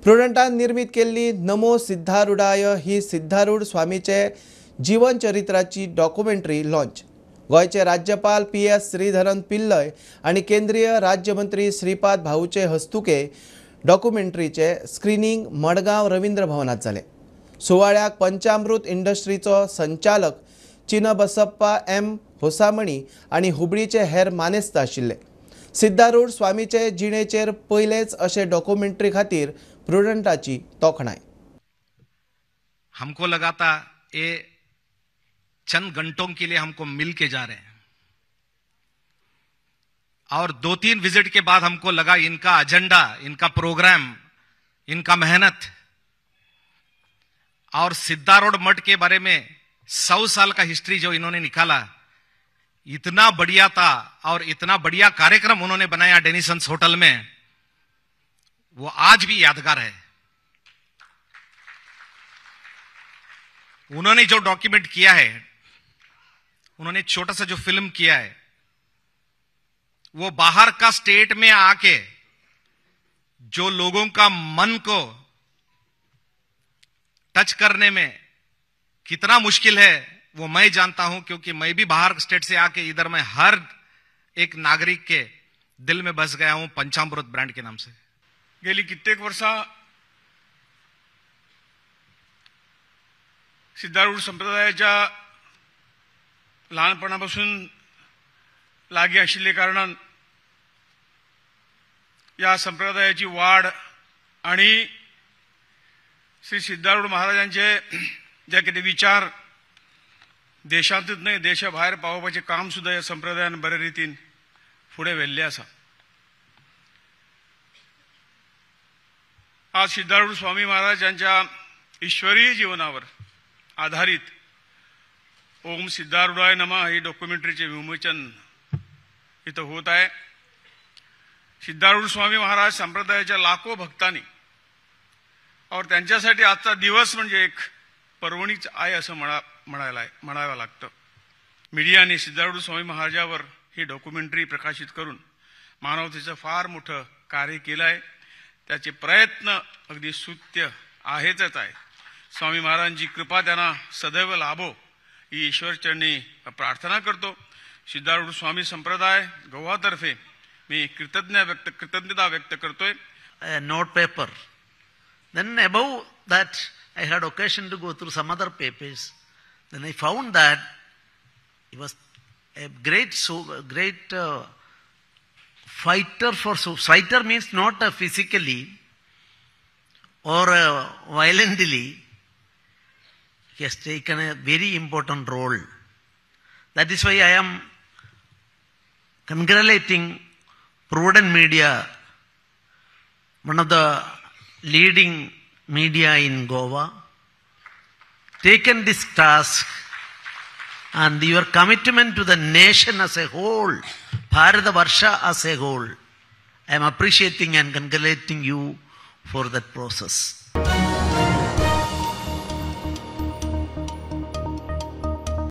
प्रुडंटान निर्मित केल्ली नमो सिद्धारूढाय ही सिद्धारूढ स्वामीचे जीवन चरित्राची documentary launch. गोयचे राज्यपाल PS श्रीधरन पिल्लय आणि केंद्रीय राज्यमंत्री श्रीपाद भाऊचे हस्तुके डॉक्युमेंटरीचे स्क्रीनिंग मडगांव रवींद्र भवनात जाले। सुवाळ्याक पंचामृत इंडस्ट्रीचो संचालक चिनबसप्पा M होसामणी आणि हुबळीचे हेर मानेस्त आशिल्ले। सिद्धारूढ स्वामीचे जिणेचेर पयलेच अशे डॉक्युमेंटरी खातीर प्रुडंटाची तोखणाय। हमको लगा था ये चंद घंटों के लिए हमको मिल के जा रहे हैं, और 2-3 विजिट के बाद हमको लगा इनका एजेंडा, इनका प्रोग्राम, इनका मेहनत और सिद्धारूढ मठ के बारे में 100 साल का हिस्ट्री जो इन्होंने निकाला, इतना बढ़िया था और इतना बढ़िया कार्यक्रम उन्होंने बनाया डेनिसन्स होटल में, वो आज भी यादगार है। उन्होंने जो डॉक्यूमेंट किया है, उन्होंने छोटा सा जो फिल्म किया है, वो बाहर का स्टेट में आके जो लोगों का मन को टच करने में कितना मुश्किल है वो मैं जानता हूं, क्योंकि मैं भी बाहर स्टेट से आके इधर मैं हर एक नागरिक के दिल में बस गया हूं पंचामृत ब्रँड के नाम से। गेली कित्येक वर्षा सिद्धारूढ संप्रदायाच्या लहानपणापासून लागी असलेल्या कारणान या संप्रदायाची वाढ आणि श्री सिद्धारूढ महाराजांचे जे किती विचार देशांतूच नाही देशाबाहेर पावपाचे काम सुद्धा या संप्रदायान बऱ्या रीतीन पुढे व्हेल्ले आसा। आज सिद्धारूढ स्वामी महाराज यांच्या ईश्वरीय जीवनावर आधारित ओम सिद्धारूढाय नमः ही डॉक्युमेंटरीचे विमोचन इथं होत आहे। सिद्धारूढ स्वामी महाराज संप्रदायाच्या लाखो भक्तांनी और त्यांच्यासाठी आजचा दिवस म्हणजे एक पर्वणीच आहे असं म्हणावं लागतं। मीडियाने सिद्धारूढ स्वामी महाराजांवर ही डॉक्युमेंटरी प्रकाशित करून मानवतेचं फार मोठं कार्य केलं आहे। त्याचे प्रयत्न अगदी स्तुत्य आहेच आहे। स्वामी महाराजांची कृपा त्यांना सदैव लाभो ही ईश्वरचरणी प्रार्थना करतो। सिद्धारूढ स्वामी संप्रदाय गोवातर्फे मी कृतज्ञता व्यक्त करतोय। Note paper. Then above that I had occasion to go through some other papers. Then I found that he was a great fighter for fighter means not physically or violently. He has taken a very important role. That is why I am congratulating Prudent Media, one of the leading media in Goa, taken this task, and your commitment to the nation as a whole, Bharatavarsha as a whole. I am appreciating and congratulating you for that process.